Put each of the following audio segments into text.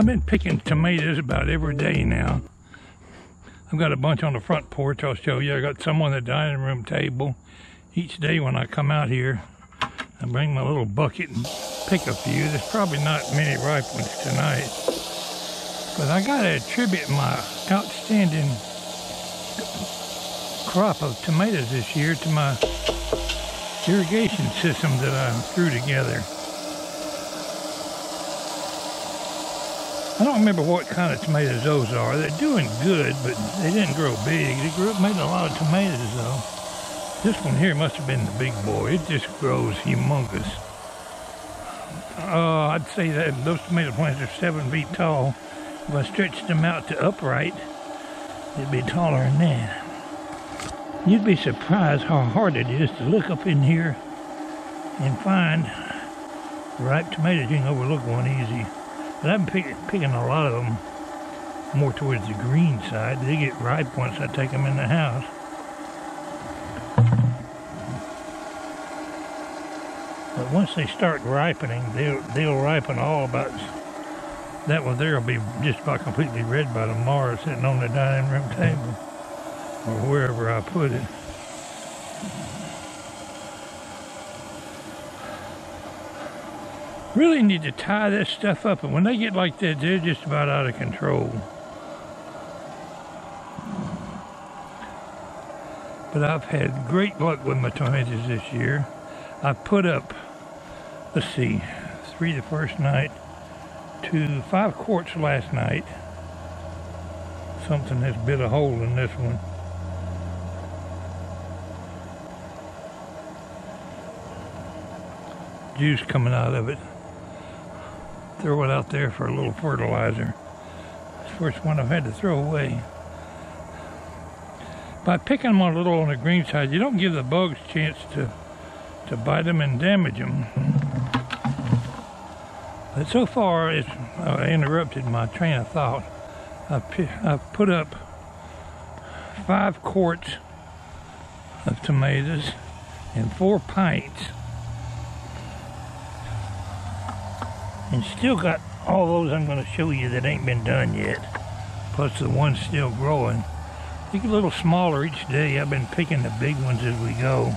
I've been picking tomatoes about every day now. I've got a bunch on the front porch I'll show you. I got some on the dining room table. Each day when I come out here, I bring my little bucket and pick a few. There's probably not many ripe ones tonight. But I gotta attribute my outstanding crop of tomatoes this year to my irrigation system that I threw together. I don't remember what kind of tomatoes those are. They're doing good, but they didn't grow big. They made a lot of tomatoes though. This one here must have been the big boy. It just grows humongous. I'd say that those tomato plants are 7 feet tall. If I stretched them out to upright, they'd be taller than that. You'd be surprised how hard it is to look up in here and find ripe tomatoes. You can overlook one easy. But I've been picking a lot of them more towards the green side. They get ripe once I take them in the house. But once they start ripening, they'll ripen all about. That one there will be just about completely red by tomorrow, sitting on the dining room table or wherever I put it. Really need to tie this stuff up, and when they get like that, they're just about out of control. But I've had great luck with my tomatoes this year. I put up, let's see, 3 the first night, to 5 quarts last night. Something has bit a hole in this one. Juice coming out of it. Throw it out there for a little fertilizer. It's the first one I've had to throw away. By picking them a little on the green side, you don't give the bugs a chance to bite them and damage them. But so far, I interrupted my train of thought. I've put up 5 quarts of tomatoes and 4 pints. And still got all those I'm going to show you that ain't been done yet. Plus the ones still growing. They get a little smaller each day. I've been picking the big ones as we go.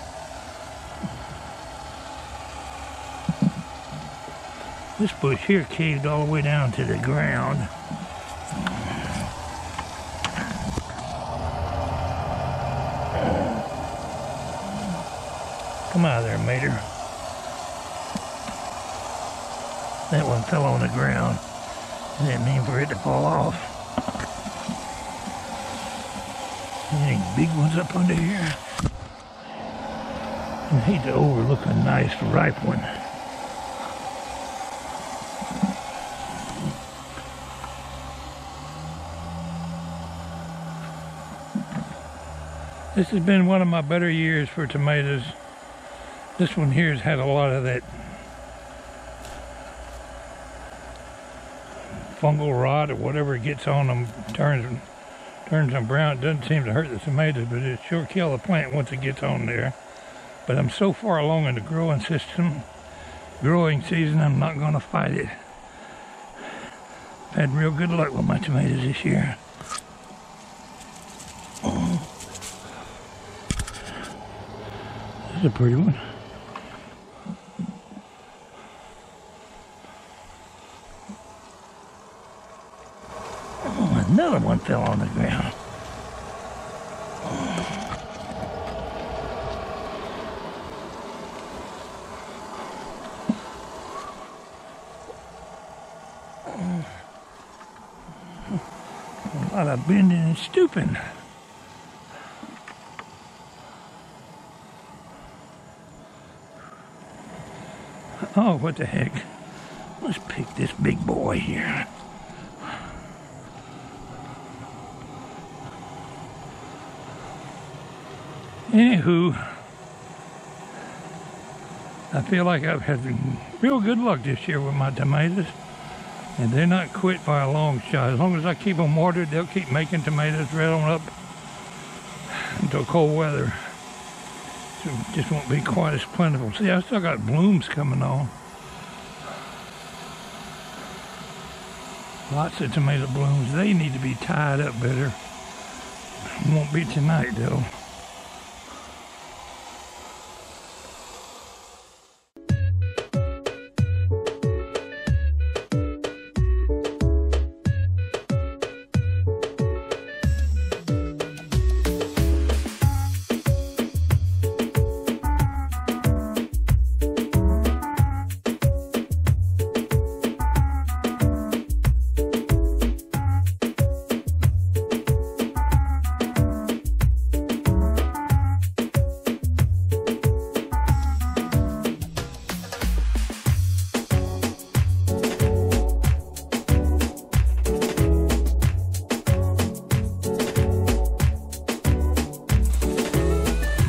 This bush here caved all the way down to the ground. Come out of there, Mater. That one fell on the ground. I didn't mean for it to fall off. Any big ones up under here? I hate to overlook a nice ripe one. This has been one of my better years for tomatoes. This one here has had a lot of that fungal rot or whatever gets on them, turns them brown. It doesn't seem to hurt the tomatoes, but it sure kills the plant once it gets on there. But I'm so far along in the growing season, I'm not going to fight it. I've had real good luck with my tomatoes this year. This is a pretty one. Another one fell on the ground. A lot of bending and stooping. Oh, what the heck. Let's pick this big boy here. Anywho, I feel like I've had real good luck this year with my tomatoes, and they're not quit by a long shot. As long as I keep them watered, they'll keep making tomatoes right on up until cold weather. So it just won't be quite as plentiful. See, I still got blooms coming on. Lots of tomato blooms. They need to be tied up better. Won't be tonight though.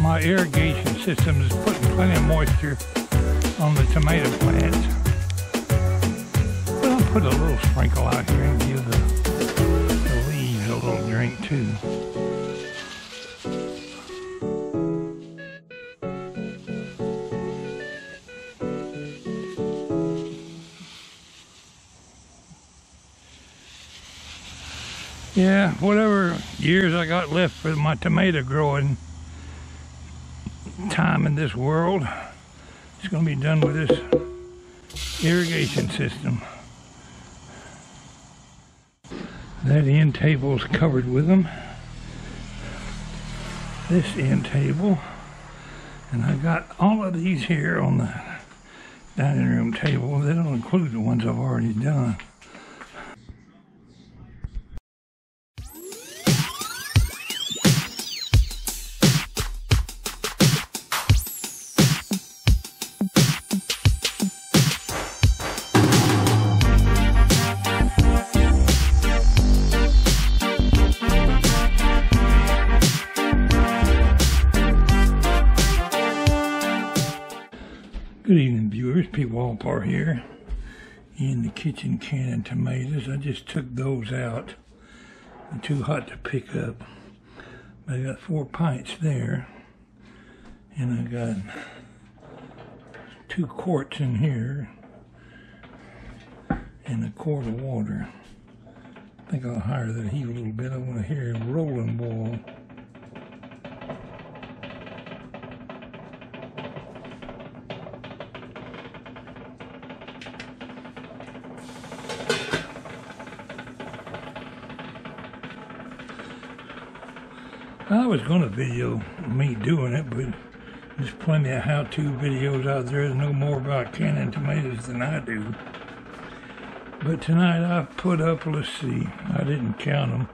My irrigation system is putting plenty of moisture on the tomato plants. But I'll put a little sprinkle out here and give the leaves a little drink too. Yeah, whatever years I got left for my tomato growing time in this world, it's going to be done with this irrigation system. That end table is covered with them. This end table, and I got all of these here on the dining room table. They don't include the ones I've already done. Good evening, viewers. Pwalpar here in the kitchen canning tomatoes. I just took those out. They're too hot to pick up. I got 4 pints there, and I got 2 quarts in here and a quart of water. I think I'll higher that heat a little bit. I want to hear it roll and boil. I was going to video me doing it, but there's plenty of how-to videos out there that know more about canning tomatoes than I do. But tonight I put up, let's see, I didn't count them.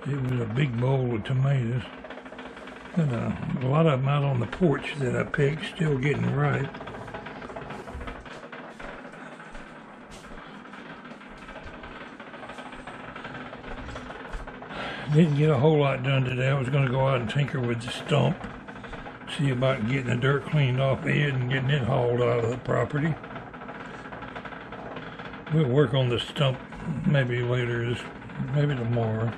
It was a big bowl of tomatoes. Got a lot of them out on the porch that I picked, still getting ripe. Didn't get a whole lot done today. I was going to go out and tinker with the stump, see about getting the dirt cleaned off it and getting it hauled out of the property. We'll work on the stump maybe later, maybe tomorrow.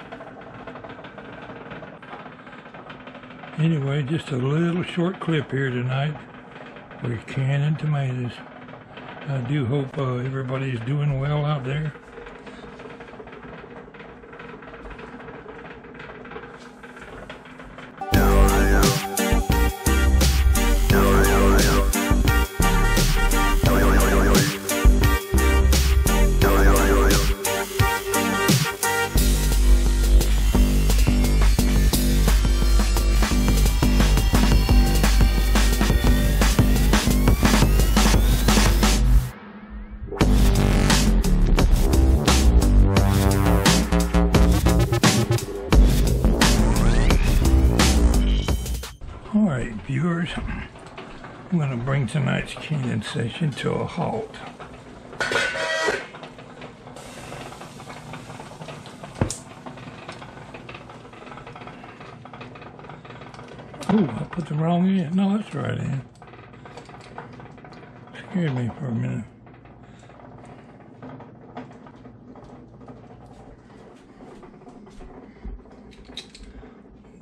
Anyway, just a little short clip here tonight. We're canning tomatoes. I do hope everybody's doing well out there. Alright, viewers, I'm going to bring tonight's canning session to a halt. Ooh, I put the wrong end. No, that's the right end. Scared me for a minute.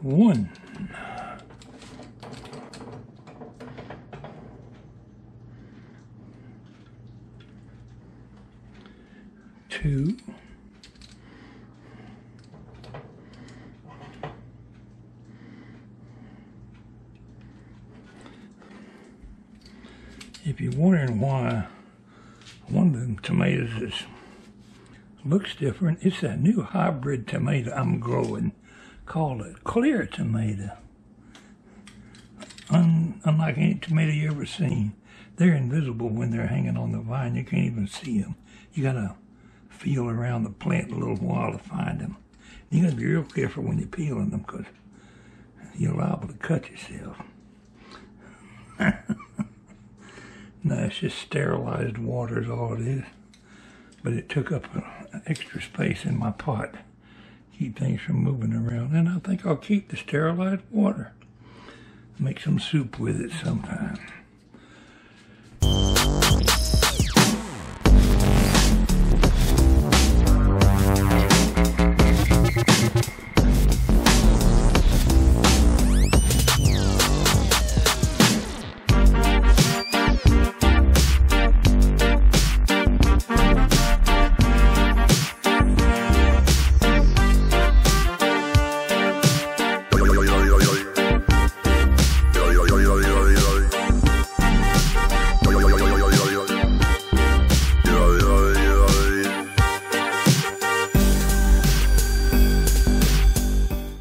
One. 2. If you're wondering why one of them tomatoes looks different, it's a new hybrid tomato I'm growing called a clear tomato. Unlike any tomato you ever seen, they're invisible when they're hanging on the vine. You can't even see them. You gotta feel around the plant a little while to find them. You gotta be real careful when you're peeling them because you're liable to cut yourself. No, it's just sterilized water is all it is. But it took up extra space in my pot. Keep things from moving around. And I think I'll keep the sterilized water. Make some soup with it sometime.